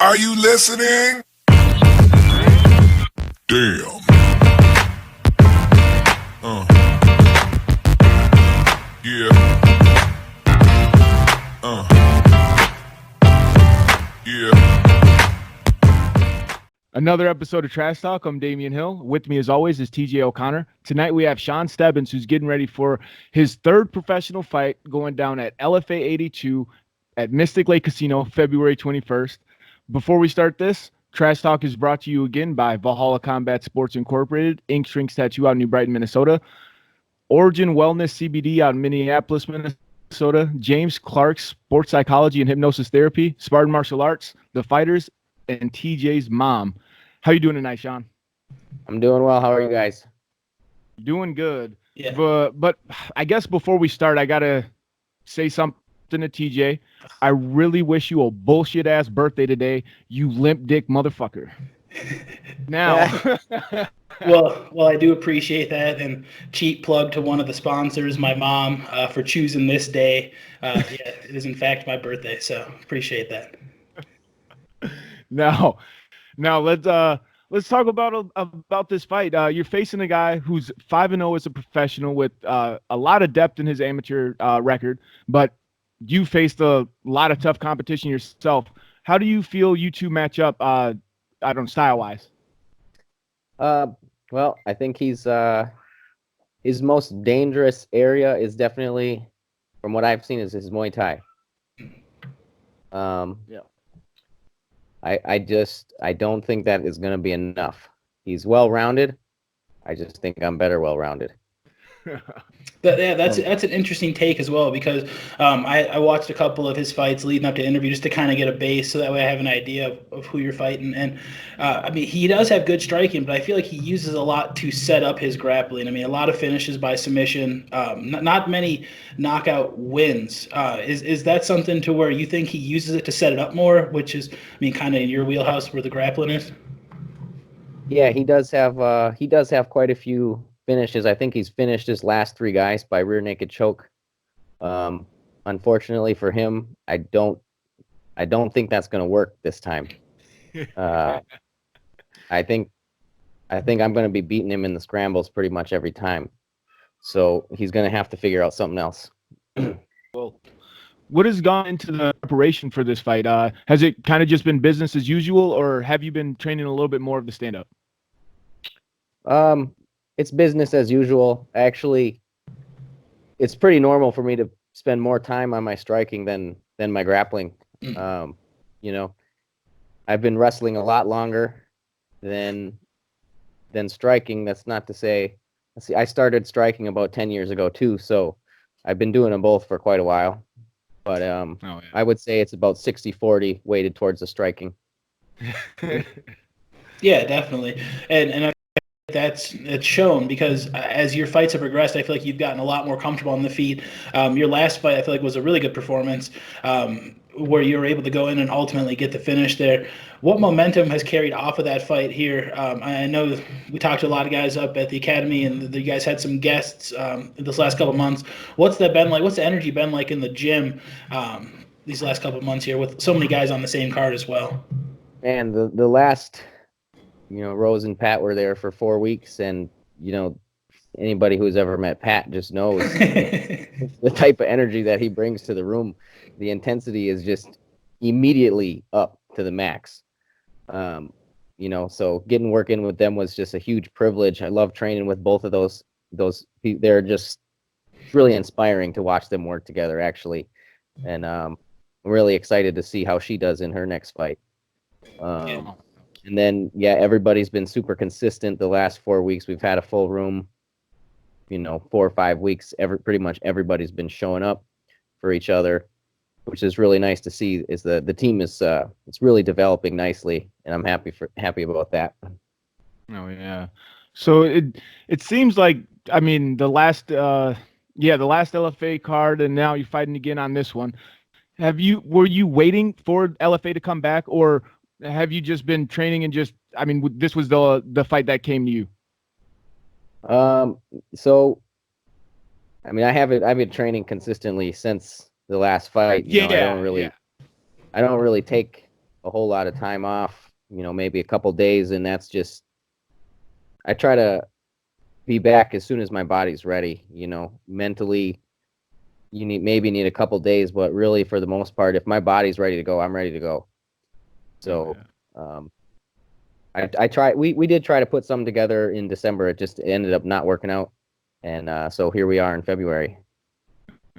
Are you listening? Damn. Yeah. Yeah. Another episode of Trash Talk. I'm Damian Hill. With me, as always, is TJ O'Connor. Tonight, we have Sean Stebbins, who's getting ready for his third professional fight going down at LFA 82 at Mystic Lake Casino, February 21st. Before we start this, Trash Talk is brought to you again by Valhalla Combat Sports Incorporated, Ink Shrinks Tattoo out in New Brighton, Minnesota, Origin Wellness CBD out in Minneapolis, Minnesota, James Clark's Sports Psychology and Hypnosis Therapy, Spartan Martial Arts, The Fighters, and TJ's mom. How you doing tonight, Sean? I'm doing well. How are you guys? Doing good. Yeah. But I guess before we start, I gotta say something to TJ. I really wish you a bullshit ass birthday today, you limp dick motherfucker. Now, well, I do appreciate that, and cheap plug to one of the sponsors, my mom, for choosing this day. Yeah, it is in fact my birthday, so appreciate that. now let's talk about this fight. You're facing a guy who's 5-0 as a professional with a lot of depth in his amateur record, but you faced a lot of tough competition yourself. How do you feel you two match up? I don't know, style-wise. Well, I think his most dangerous area is definitely, from what I've seen, is his Muay Thai. Yeah. I don't think that is going to be enough. He's well-rounded. I just think I'm better well-rounded. That's an interesting take as well, because I watched a couple of his fights leading up to the interview just to kind of get a base, so that way I have an idea of who you're fighting. And I mean, he does have good striking, but I feel like he uses a lot to set up his grappling. I mean, a lot of finishes by submission, not many knockout wins. Is that something to where you think he uses it to set it up more, which is, I mean, kind of in your wheelhouse where the grappling is? Yeah, he does have quite a few finishes. I think he's finished his last 3 guys by rear naked choke. Unfortunately for him, I don't think that's going to work this time. I think I'm going to be beating him in the scrambles pretty much every time. So he's going to have to figure out something else. Well, what has gone into the preparation for this fight? Has it kind of just been business as usual, or have you been training a little bit more of the stand-up? It's business as usual. Actually, it's pretty normal for me to spend more time on my striking than my grappling. You know, I've been wrestling a lot longer than striking. That's not to say, I started striking about 10 years ago too, so I've been doing them both for quite a while. But I would say it's about 60-40 weighted towards the striking. Yeah, definitely. And I it's shown, because as your fights have progressed, I feel like you've gotten a lot more comfortable on the feet. Your last fight, I feel like, was a really good performance, where you were able to go in and ultimately get the finish there. What momentum has carried off of that fight here? I know we talked to a lot of guys up at the academy, and you guys had some guests this last couple of months. What's that been like? What's the energy been like in the gym these last couple of months here with so many guys on the same card as well? And the last, Rose and Pat were there for 4 weeks, and anybody who's ever met Pat just knows the type of energy that he brings to the room. The intensity is just immediately up to the max. So getting work in with them was just a huge privilege. I love training with both of those. They're just really inspiring to watch them work together, actually. And I'm really excited to see how she does in her next fight. And then, everybody's been super consistent the last 4 weeks. We've had a full room, 4 or 5 weeks. Pretty much everybody's been showing up for each other, which is really nice to see. Is the team is it's really developing nicely, and I'm happy about that. Oh yeah. So it seems like, I mean, the last LFA card, and now you're fighting again on this one. Were you waiting for LFA to come back, or have you just been training and this was the fight that came to you? So, I mean, I've been training consistently since the last fight. I don't really take a whole lot of time off, maybe a couple days, and that's just I try to be back as soon as my body's ready. Mentally, maybe need a couple days, but really for the most part, if my body's ready to go, I'm ready to go. So, I try. We did try to put something together in December. It just ended up not working out, and so here we are in February.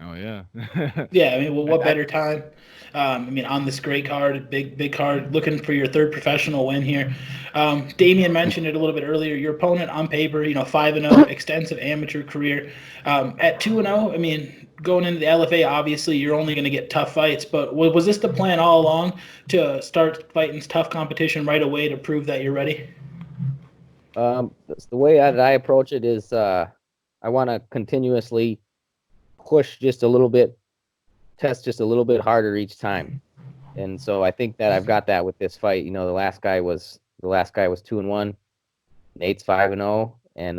Oh yeah. Yeah, I mean, well, what better time? I mean, on this great card, big card, looking for your third professional win here. Damian mentioned it a little bit earlier. Your opponent on paper, 5-0, extensive amateur career. At 2-0, I mean, going into the LFA, obviously you're only going to get tough fights. But was this the plan all along to start fighting tough competition right away to prove that you're ready? The way that I approach it is, I want to continuously push just a little bit, test just a little bit harder each time. And so I think that I've got that with this fight. The last guy was 2-1, Nate's 5-0, and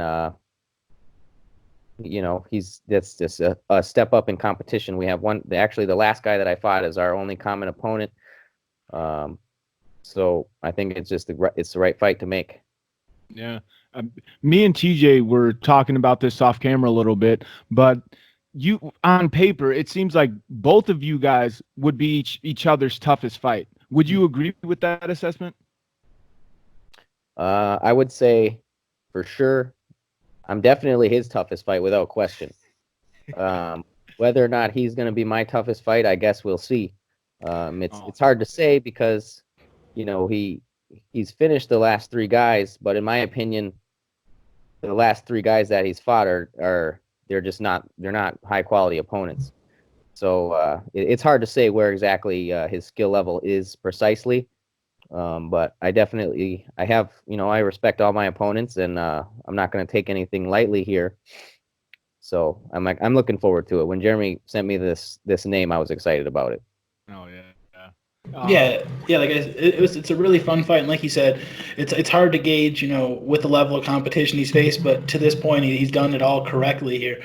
that's just a step up in competition. We have the last guy that I fought is our only common opponent. So I think it's the right fight to make. Yeah. Me and TJ were talking about this off camera a little bit, but you on paper, it seems like both of you guys would be each other's toughest fight. Would you agree with that assessment? I would say for sure I'm definitely his toughest fight without question. Whether or not he's going to be my toughest fight, I guess we'll see. It's hard to say because he's finished the last three guys, but in my opinion, the last three guys that he's fought are they're not high quality opponents. So it's hard to say where exactly his skill level is precisely. But I respect all my opponents, and I'm not going to take anything lightly here. So I'm looking forward to it. When Jeremy sent me this name, I was excited about it. Oh yeah. Yeah. Like it's a really fun fight, and like you said, it's hard to gauge, with the level of competition he's faced. But to this point, he's done it all correctly here.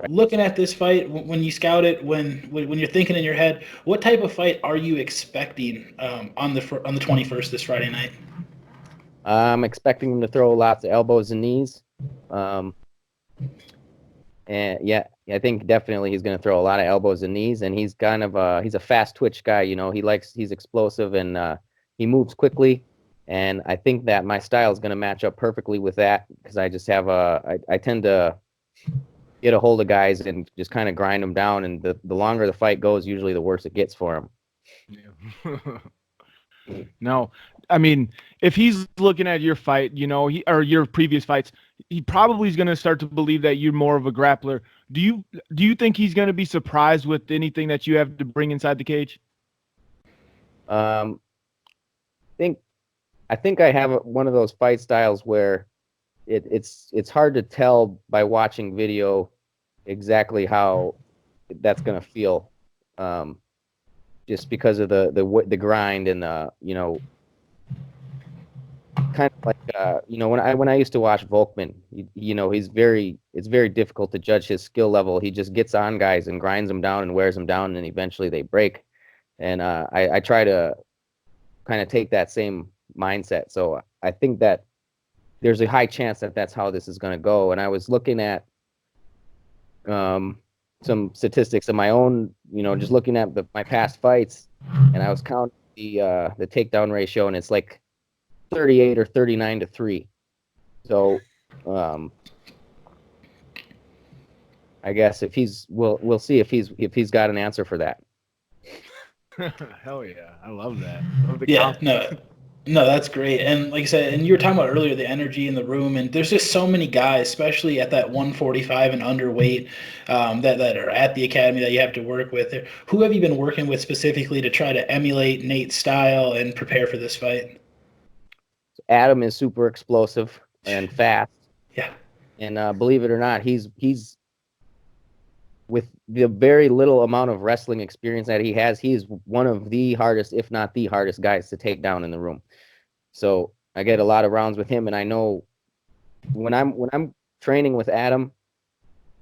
Looking at this fight, when you scout it, when you're thinking in your head, what type of fight are you expecting on the 21st this Friday night? I'm expecting him to throw lots of elbows and knees. And yeah, I think definitely he's going to throw a lot of elbows and knees, and he's kind of he's a fast twitch guy. He's explosive, and he moves quickly. And I think that my style is going to match up perfectly with that because I just have I tend to get a hold of guys and just kind of grind them down. And the longer the fight goes, usually the worse it gets for him. Yeah. No, I mean, if he's looking at your fight, or your previous fights, he probably is going to start to believe that you're more of a grappler. Do you think he's going to be surprised with anything that you have to bring inside the cage? I think I have one of those fight styles where it's hard to tell by watching video exactly how that's going to feel. Just because of the grind and kind of like when I used to watch Volkman, it's very difficult to judge his skill level. He just gets on guys and grinds them down and wears them down, and eventually they break. And I try to kind of take that same mindset. So I think that there's a high chance that that's how this is going to go. And I was looking at some statistics of my own, just looking at my past fights, and I was counting the takedown ratio, and it's like 38 or 39-3. So I guess we'll see if he's got an answer for that. Hell yeah, I love that. No, that's great. And like I said, and you were talking about earlier the energy in the room, and there's just so many guys, especially at that 145 and underweight, that are at the academy that you have to work with. Who have you been working with specifically to try to emulate Nate's style and prepare for this fight? Adam is super explosive and fast. Yeah. And believe it or not, he's with the very little amount of wrestling experience that he has, he is one of the hardest, if not the hardest guys to take down in the room. So I get a lot of rounds with him, and I know when I'm training with Adam,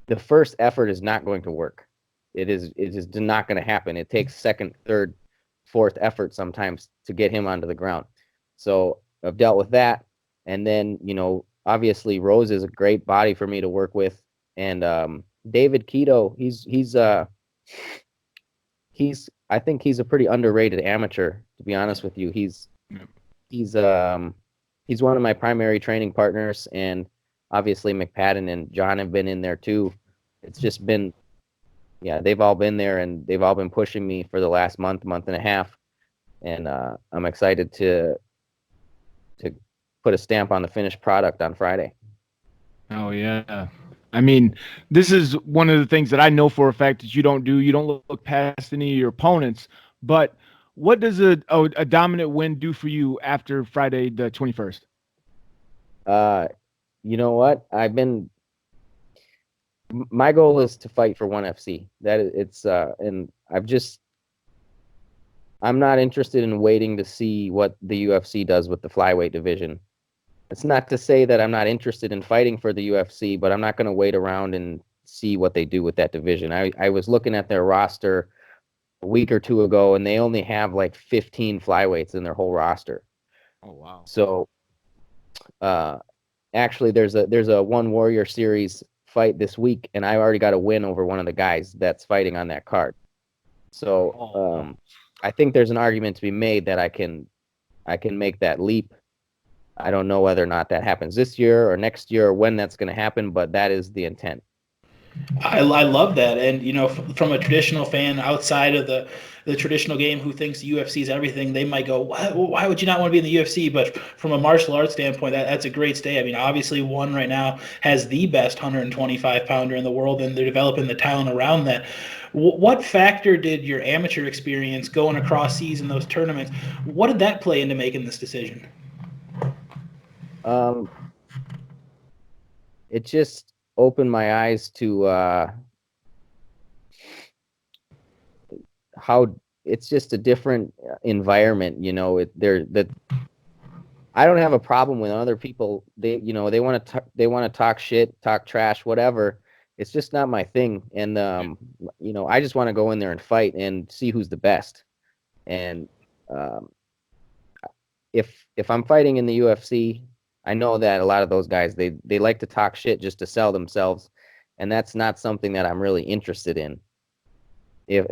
the first effort is not going to work. It is not going to happen. It takes second, third, fourth effort sometimes to get him onto the ground. So I've dealt with that. And then, obviously Rose is a great body for me to work with. And David Keto, I think he's a pretty underrated amateur, to be honest with you. He's one of my primary training partners, and obviously McPadden and John have been in there too. It's just been, they've all been there, and they've all been pushing me for the last month and a half. And I'm excited to put a stamp on the finished product on Friday. Oh yeah. I mean, this is one of the things that I know for a fact that you don't do. You don't look past any of your opponents. But what does a dominant win do for you after Friday the 21st? You know what? My goal is to fight for 1FC. And I'm not interested in waiting to see what the UFC does with the flyweight division. It's not to say that I'm not interested in fighting for the UFC, but I'm not going to wait around and see what they do with that division. I was looking at their roster a week or two ago, and they only have like 15 flyweights in their whole roster. Oh wow! So, actually, there's a One Warrior Series fight this week, and I already got a win over one of the guys that's fighting on that card. So, I think there's an argument to be made that I can make that leap. I don't know whether or not that happens this year or next year or when that's going to happen, but that is the intent. I love that. And, from a traditional fan outside of the traditional game who thinks UFC is everything, they might go, why would you not want to be in the UFC? But from a martial arts standpoint, that's a great stay. I mean, obviously One right now has the best 125-pounder in the world, and they're developing the talent around that. What factor did your amateur experience going across seas in those tournaments, what did that play into making this decision? It just opened my eyes to how it's just a different environment. I don't have a problem with other people. They want to talk shit, talk trash, whatever. It's just not my thing. And I just want to go in there and fight and see who's the best. And if I'm fighting in the UFC, I know that a lot of those guys, they like to talk shit just to sell themselves, and that's not something that I'm really interested in. If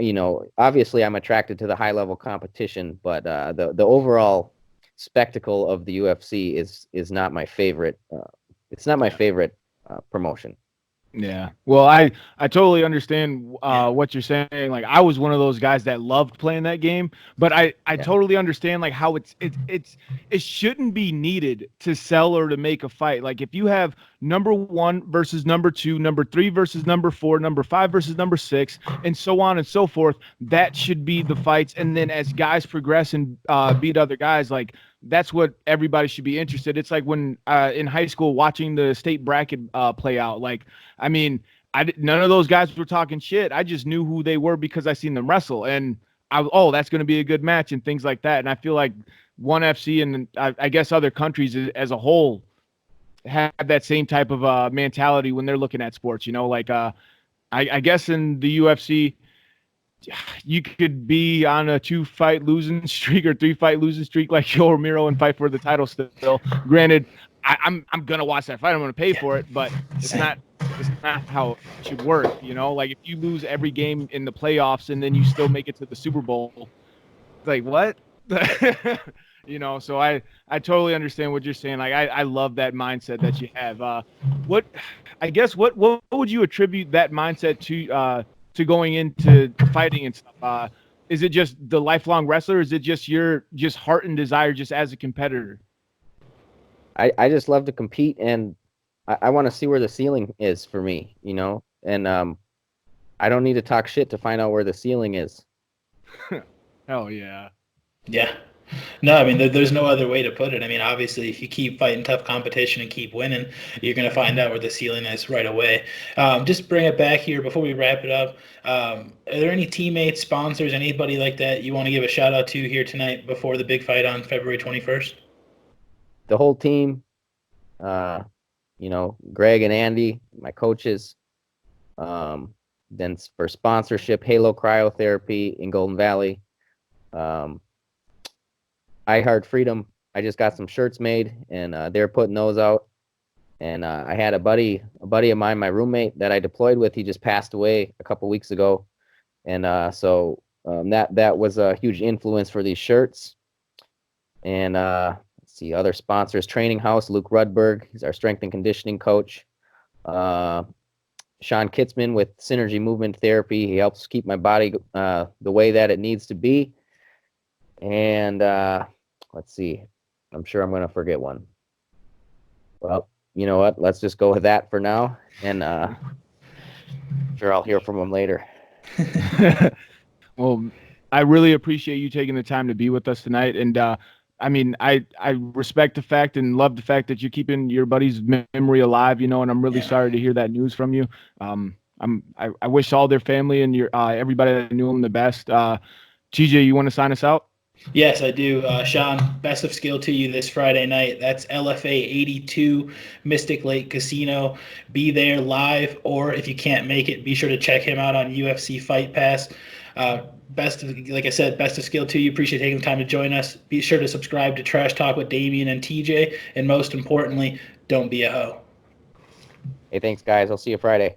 obviously I'm attracted to the high level competition, but the overall spectacle of the UFC is not my favorite. It's not my favorite promotion. Yeah. Well, I totally understand what you're saying. Like, I was one of those guys that loved playing that game, but I totally understand like how it shouldn't be needed to sell or to make a fight. Like, if you have number 1 versus number 2, number 3 versus number 4, number 5 versus number 6, and so on and so forth, that should be the fights. And then as guys progress and beat other guys, like, that's what everybody should be interested. It's like when in high school watching the state bracket play out. Like, I mean, none of those guys were talking shit. I just knew who they were because I seen them wrestle, and that's going to be a good match and things like that. And I feel like ONE FC and I guess other countries as a whole have that same type of mentality when they're looking at sports. Like I guess in the UFC, you could be on a 2-fight losing streak or 3-fight losing streak like Joe Romero and fight for the title still. Granted, I'm gonna watch that fight. I'm gonna pay for it, but it's not how it should work. Like, if you lose every game in the playoffs and then you still make it to the Super Bowl, it's like, what? So I totally understand what you're saying. Like, I love that mindset that you have. What would you attribute that mindset to going into fighting and stuff? Is it just the lifelong wrestler? Is it just your heart and desire just as a competitor? I just love to compete, and I want to see where the ceiling is for me, and I don't need to talk shit to find out where the ceiling is. Hell yeah. Yeah. No, I mean, there's no other way to put it. I mean, obviously, if you keep fighting tough competition and keep winning, you're going to find out where the ceiling is right away. Just bring it back here before we wrap it up. Are there any teammates, sponsors, anybody like that you want to give a shout out to here tonight before the big fight on February 21st? The whole team, Greg and Andy, my coaches. Then for sponsorship, Halo Cryotherapy in Golden Valley. I Heart Freedom. I just got some shirts made, and they're putting those out. And I had a buddy of mine, my roommate that I deployed with. He just passed away a couple weeks ago, and so that was a huge influence for these shirts. And let's see, other sponsors: Training House, Luke Rudberg, he's our strength and conditioning coach. Sean Kitzman with Synergy Movement Therapy. He helps keep my body the way that it needs to be. And let's see, I'm sure I'm going to forget one. Well, you know what? Let's just go with that for now. And sure, I'll hear from him later. Well, I really appreciate you taking the time to be with us tonight. And I mean, I respect the fact and love the fact that you're keeping your buddy's memory alive, and I'm really sorry to hear that news from you. I wish all their family and your everybody that knew him the best. TJ, you want to sign us out? Yes, I do. Sean, best of skill to you this Friday night. That's LFA 82 Mystic Lake Casino. Be there live, or if you can't make it, be sure to check him out on UFC Fight Pass. Like I said, best of skill to you. Appreciate taking the time to join us. Be sure to subscribe to Trash Talk with Damian and TJ. And most importantly, don't be a hoe. Hey, thanks, guys. I'll see you Friday.